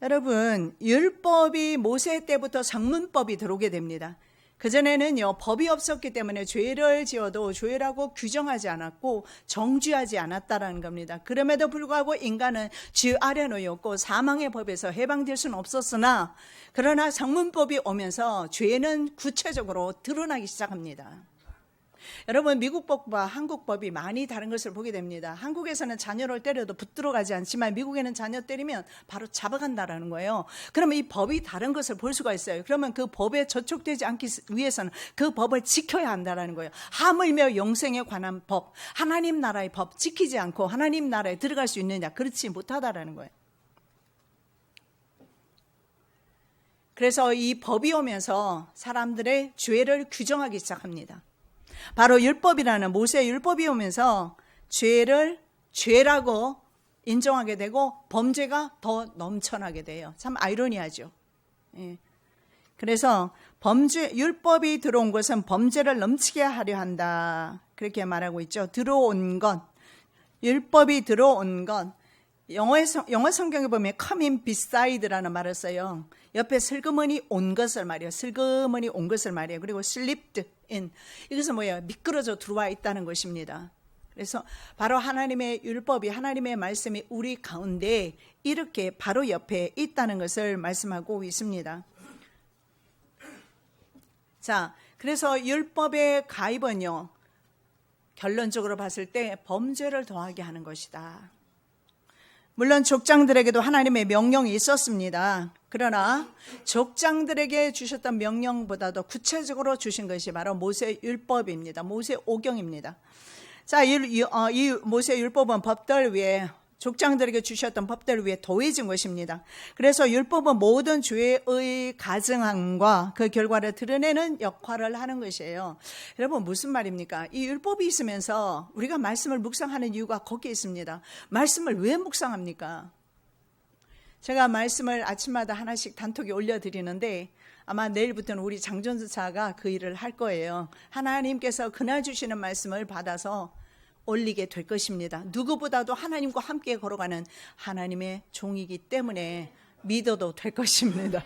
여러분 율법이 모세 때부터 성문법이 들어오게 됩니다. 그전에는요 법이 없었기 때문에 죄를 지어도 죄라고 규정하지 않았고 정죄하지 않았다라는 겁니다. 그럼에도 불구하고 인간은 죄 아래 놓였고 사망의 법에서 해방될 수는 없었으나 그러나 성문법이 오면서 죄는 구체적으로 드러나기 시작합니다. 여러분 미국 법과 한국 법이 많이 다른 것을 보게 됩니다. 한국에서는 자녀를 때려도 붙들어 가지 않지만 미국에는 자녀 때리면 바로 잡아간다라는 거예요. 그러면 이 법이 다른 것을 볼 수가 있어요. 그러면 그 법에 저촉되지 않기 위해서는 그 법을 지켜야 한다라는 거예요. 하물며 영생에 관한 법, 하나님 나라의 법 지키지 않고 하나님 나라에 들어갈 수 있느냐? 그렇지 못하다라는 거예요. 그래서 이 법이 오면서 사람들의 죄를 규정하기 시작합니다. 바로 율법이라는 모세의 율법이 오면서 죄를 죄라고 인정하게 되고 범죄가 더 넘쳐나게 돼요. 참 아이러니하죠. 예. 그래서 율법이 들어온 것은 범죄를 넘치게 하려 한다. 그렇게 말하고 있죠. 들어온 것, 율법이 들어온 것, 영어 성경에 보면 come in beside라는 말을 써요. 옆에 슬그머니 온 것을 말이에요. 슬그머니 온 것을 말이에요. 그리고 slipped in. 이것은 뭐예요? 미끄러져 들어와 있다는 것입니다. 그래서 바로 하나님의 율법이, 하나님의 말씀이 우리 가운데 이렇게 바로 옆에 있다는 것을 말씀하고 있습니다. 자, 그래서 율법의 가입은요, 결론적으로 봤을 때 범죄를 더하게 하는 것이다. 물론 족장들에게도 하나님의 명령이 있었습니다. 그러나 족장들에게 주셨던 명령보다도 구체적으로 주신 것이 바로 모세 율법입니다. 모세 오경입니다. 자, 이 모세 율법은 법들 위에, 족장들에게 주셨던 법들 위에 더해진 것입니다. 그래서 율법은 모든 죄의 가증함과 그 결과를 드러내는 역할을 하는 것이에요. 여러분, 무슨 말입니까? 이 율법이 있으면서 우리가 말씀을 묵상하는 이유가 거기에 있습니다. 말씀을 왜 묵상합니까? 제가 말씀을 아침마다 하나씩 단톡에 올려드리는데 아마 내일부터는 우리 장전수차가 그 일을 할 거예요. 하나님께서 그날 주시는 말씀을 받아서 올리게 될 것입니다. 누구보다도 하나님과 함께 걸어가는 하나님의 종이기 때문에 믿어도 될 것입니다.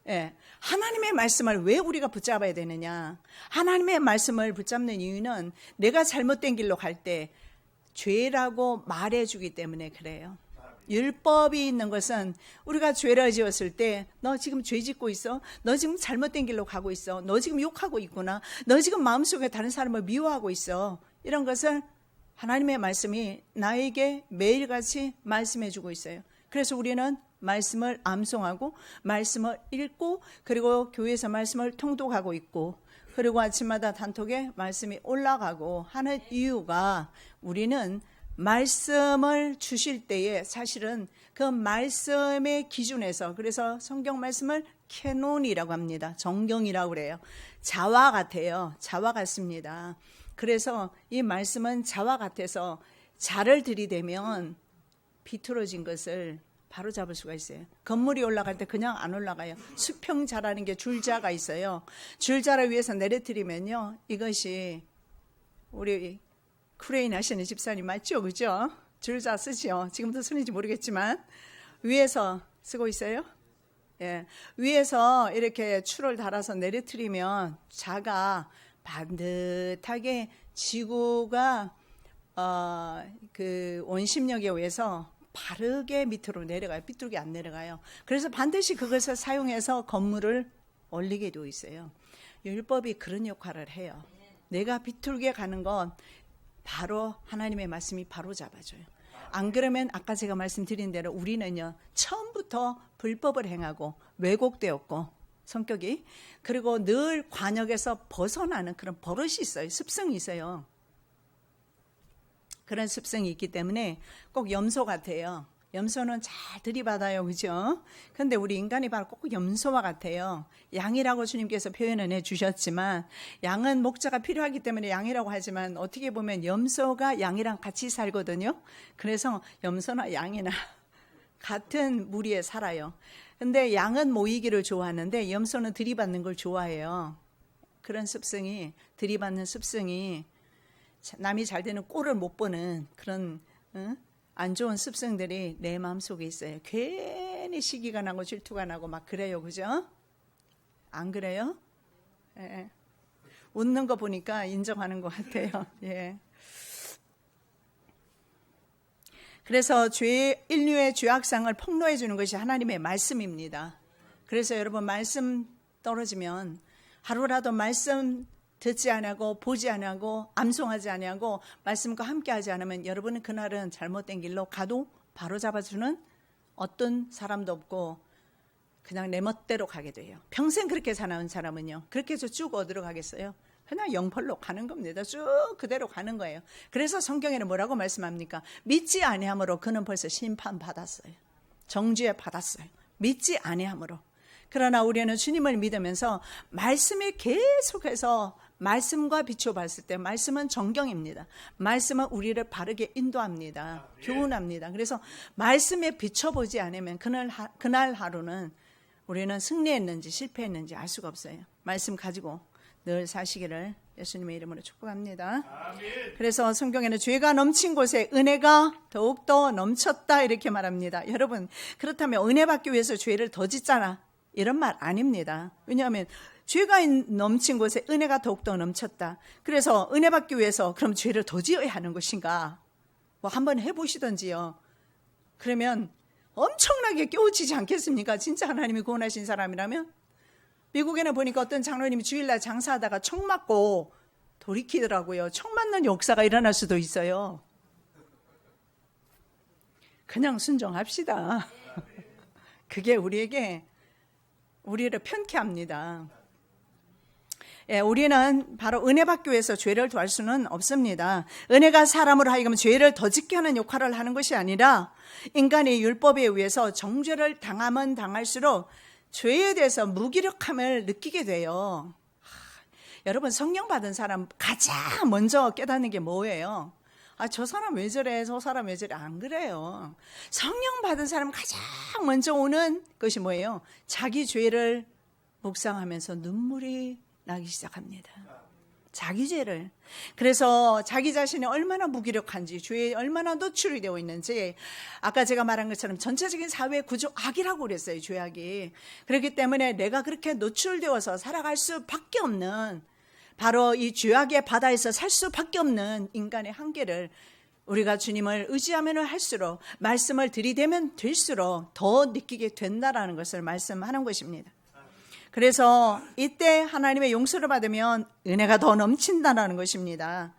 예, 하나님의 말씀을 왜 우리가 붙잡아야 되느냐? 하나님의 말씀을 붙잡는 이유는 내가 잘못된 길로 갈 때 죄라고 말해주기 때문에 그래요. 율법이 있는 것은 우리가 죄를 지었을 때 너 지금 죄 짓고 있어? 너 지금 잘못된 길로 가고 있어? 너 지금 욕하고 있구나? 너 지금 마음속에 다른 사람을 미워하고 있어? 이런 것을 하나님의 말씀이 나에게 매일같이 말씀해 주고 있어요. 그래서 우리는 말씀을 암송하고 말씀을 읽고 그리고 교회에서 말씀을 통독하고 있고 그리고 아침마다 단톡에 말씀이 올라가고 하는 이유가 우리는 말씀을 주실 때에 사실은 그 말씀의 기준에서, 그래서 성경 말씀을 캐논이라고 합니다. 정경이라고 그래요. 자와 같아요. 자와 같습니다. 그래서 이 말씀은 자와 같아서 자를 들이대면 비틀어진 것을 바로 잡을 수가 있어요. 건물이 올라갈 때 그냥 안 올라가요. 수평자라는 게 줄자가 있어요. 줄자를 위해서 내려뜨리면요, 이것이 우리 크레인 하시는 집사님 맞죠? 그죠? 줄자 쓰죠? 지금도 쓰는지 모르겠지만 위에서 쓰고 있어요? 예, 위에서 이렇게 줄을 달아서 내려뜨리면 자가 반듯하게 지구가 그 원심력에 의해서 바르게 밑으로 내려가요. 삐뚤게 안 내려가요. 그래서 반드시 그것을 사용해서 건물을 올리게 되어 있어요. 율법이 그런 역할을 해요. 내가 비뚤게 가는 건 바로 하나님의 말씀이 바로 잡아줘요. 안 그러면 아까 제가 말씀드린 대로 우리는요, 처음부터 불법을 행하고 왜곡되었고 성격이, 그리고 늘 관역에서 벗어나는 그런 버릇이 있어요. 습성이 있어요. 그런 습성이 있기 때문에 꼭 염소 같아요. 염소는 잘 들이받아요. 그죠? 근데 우리 인간이 바로 꼭 염소와 같아요. 양이라고 주님께서 표현을 해주셨지만 양은 목자가 필요하기 때문에 양이라고 하지만 어떻게 보면 염소가 양이랑 같이 살거든요. 그래서 염소나 양이나 같은 무리에 살아요. 근데 양은 모이기를 좋아하는데 염소는 들이받는 걸 좋아해요. 그런 습성이, 들이받는 습성이 남이 잘 되는 꼴을 못 보는 그런 안 좋은 습성들이 내 마음속에 있어요. 괜히 시기가 나고 질투가 나고 막 그래요. 그죠? 안 그래요? 예. 웃는 거 보니까 인정하는 것 같아요. 예. 그래서 인류의 죄악상을 폭로해 주는 것이 하나님의 말씀입니다. 그래서 여러분, 말씀 떨어지면 하루라도 말씀 듣지 않고 보지 않고 암송하지 않고 말씀과 함께하지 않으면 여러분은 그날은 잘못된 길로 가도 바로 잡아주는 어떤 사람도 없고 그냥 내 멋대로 가게 돼요. 평생 그렇게 살아온 사람은요, 그렇게 해서 쭉 어디로 가겠어요? 그냥 영펄로 가는 겁니다. 쭉 그대로 가는 거예요. 그래서 성경에는 뭐라고 말씀합니까? 믿지 아니함으로 그는 벌써 심판받았어요. 정죄 받았어요. 믿지 아니함으로. 그러나 우리는 주님을 믿으면서 말씀에 계속해서 말씀과 비춰봤을 때 말씀은 정경입니다. 말씀은 우리를 바르게 인도합니다. 교훈합니다. 그래서 말씀에 비춰보지 않으면 그날 하루는 우리는 승리했는지 실패했는지 알 수가 없어요. 말씀 가지고 늘 사시기를 예수님의 이름으로 축복합니다. 그래서 성경에는 죄가 넘친 곳에 은혜가 더욱더 넘쳤다 이렇게 말합니다. 여러분, 그렇다면 은혜 받기 위해서 죄를 더 짓잖아, 이런 말 아닙니다. 왜냐하면 죄가 넘친 곳에 은혜가 더욱더 넘쳤다. 그래서 은혜 받기 위해서 그럼 죄를 더 지어야 하는 것인가? 뭐 한번 해보시던지요. 그러면 엄청나게 깨우치지 않겠습니까? 진짜 하나님이 구원하신 사람이라면. 미국에는 보니까 어떤 장로님이 주일날 장사하다가 총 맞고 돌이키더라고요. 총 맞는 역사가 일어날 수도 있어요. 그냥 순종합시다. 그게 우리를 편케 합니다. 예, 우리는 바로 은혜 받기 위해서 죄를 더할 수는 없습니다. 은혜가 사람으로 하여금 죄를 더 짓게 하는 역할을 하는 것이 아니라 인간이 율법에 의해서 정죄를 당하면 당할수록 죄에 대해서 무기력함을 느끼게 돼요. 여러분, 성령 받은 사람 가장 먼저 깨닫는 게 뭐예요? 저 사람 왜 저래, 저 사람 왜 저래. 안 그래요. 성령 받은 사람 가장 먼저 오는 것이 뭐예요? 자기 죄를 묵상하면서 눈물이 나기 시작합니다. 자기 죄를. 그래서 자기 자신이 얼마나 무기력한지, 죄에 얼마나 노출이 되어 있는지, 아까 제가 말한 것처럼 전체적인 사회 구조 악이라고 그랬어요. 죄악이. 그렇기 때문에 내가 그렇게 노출되어서 살아갈 수밖에 없는, 바로 이 죄악의 바다에서 살 수밖에 없는 인간의 한계를 우리가 주님을 의지하면 할수록, 말씀을 들이대면 될수록 더 느끼게 된다라는 것을 말씀하는 것입니다. 그래서 이때 하나님의 용서를 받으면 은혜가 더 넘친다는 것입니다.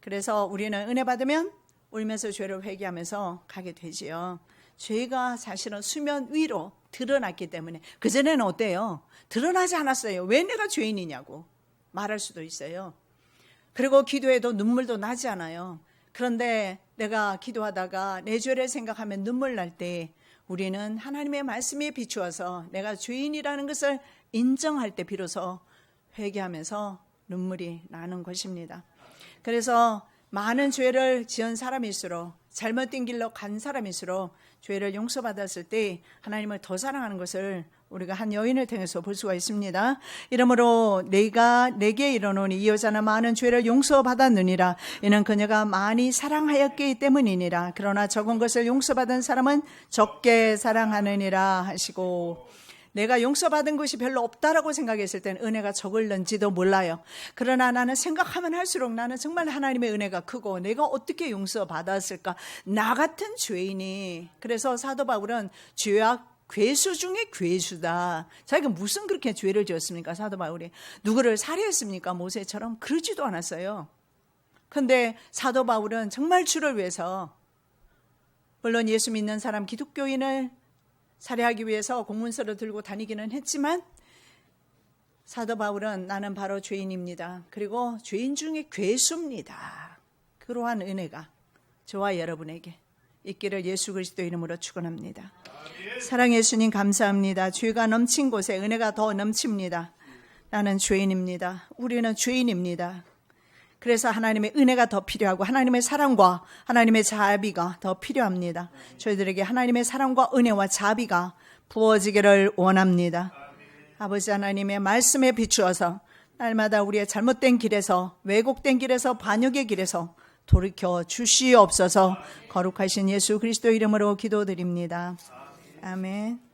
그래서 우리는 은혜 받으면 울면서 죄를 회개하면서 가게 되지요. 죄가 사실은 수면 위로 드러났기 때문에. 그전에는 어때요? 드러나지 않았어요. 왜 내가 죄인이냐고 말할 수도 있어요. 그리고 기도해도 눈물도 나지 않아요. 그런데 내가 기도하다가 내 죄를 생각하면 눈물 날 때 우리는 하나님의 말씀에 비추어서 내가 죄인이라는 것을 인정할 때 비로소 회개하면서 눈물이 나는 것입니다. 그래서 많은 죄를 지은 사람일수록, 잘못된 길로 간 사람일수록 죄를 용서받았을 때 하나님을 더 사랑하는 것을 우리가 한 여인을 통해서 볼 수가 있습니다. 이러므로 내가 내게 이르노니 이 여자는 많은 죄를 용서받았느니라. 이는 그녀가 많이 사랑하였기 때문이니라. 그러나 적은 것을 용서받은 사람은 적게 사랑하느니라 하시고, 내가 용서받은 것이 별로 없다라고 생각했을 때는 은혜가 적을는지도 몰라요. 그러나 나는 생각하면 할수록 나는 정말 하나님의 은혜가 크고 내가 어떻게 용서받았을까? 나 같은 죄인이. 그래서 사도 바울은 죄악 괴수 중에 괴수다. 자기가 무슨 그렇게 죄를 지었습니까? 사도 바울이 누구를 살해했습니까? 모세처럼? 그러지도 않았어요. 그런데 사도 바울은 정말 주를 위해서, 물론 예수 믿는 사람 기독교인을 살해하기 위해서 공문서를 들고 다니기는 했지만, 사도 바울은 나는 바로 죄인입니다. 그리고 죄인 중에 괴수입니다. 그러한 은혜가 저와 여러분에게 있기를 예수 그리스도 이름으로 축원합니다. 사랑의 예수님 감사합니다. 죄가 넘친 곳에 은혜가 더 넘칩니다. 나는 죄인입니다. 우리는 죄인입니다. 그래서 하나님의 은혜가 더 필요하고 하나님의 사랑과 하나님의 자비가 더 필요합니다. 저희들에게 하나님의 사랑과 은혜와 자비가 부어지기를 원합니다. 아버지 하나님의 말씀에 비추어서 날마다 우리의 잘못된 길에서, 왜곡된 길에서, 반역의 길에서 돌이켜 주시옵소서. 거룩하신 예수 그리스도 이름으로 기도드립니다. 아멘.